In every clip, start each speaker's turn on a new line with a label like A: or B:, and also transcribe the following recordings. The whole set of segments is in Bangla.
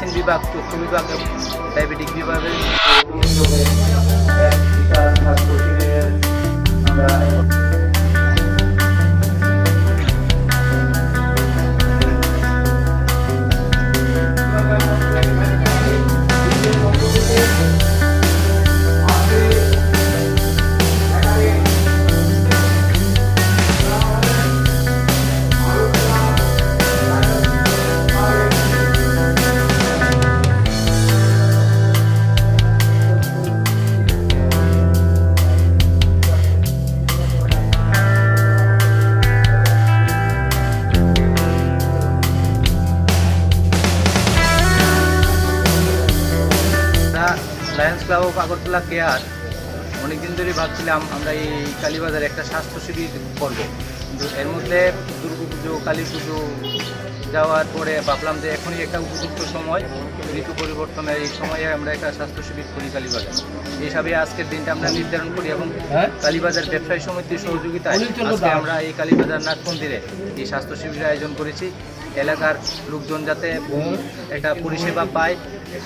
A: মেডিসিন বিভাগ, চক্ষু বিভাগ এবং ডায়াবেটিক বিভাগের Lions club of Agartala care অনেকদিন ধরেই ভাবছিলাম আমরা এই কালীবাজারে একটা স্বাস্থ্য শিবির করব, কিন্তু এর মধ্যে দুর্গাপুজো, কালী পুজো যাওয়ার পরে ভাবলাম যে এখনই একটা উপযুক্ত সময়, ঋতু পরিবর্তনের এই সময়ে আমরা একটা স্বাস্থ্য শিবির করি কালীবাজার। এই হিসাবে আজকের দিনটা আমরা নির্ধারণ করি এবং কালীবাজার ব্যবসায়ী সমিতির সহযোগিতায় আজকে আমরা এই কালীবাজার নাট মন্দিরে এই স্বাস্থ্য শিবিরের আয়োজন করেছি। এলাকার লোকজন যাতে একটা পরিষেবা পায়,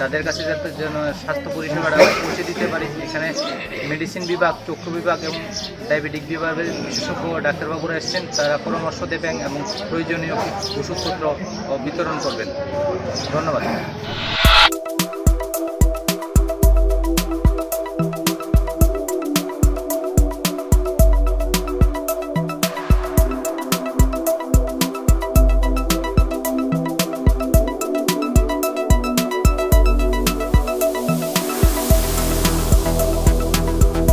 A: তাদের কাছে যাতে যেন স্বাস্থ্য পরিষেবাটা পৌঁছে দিতে পারি। এখানে মেডিসিন বিভাগ, চক্ষু বিভাগ এবং ডায়াবেটিক বিভাগের বিশেষজ্ঞ ডাক্তারবাবুরা এসেছেন, তারা পরামর্শ দেবেন এবং প্রয়োজনীয় ওষুধপত্র বিতরণ করবেন। ধন্যবাদ।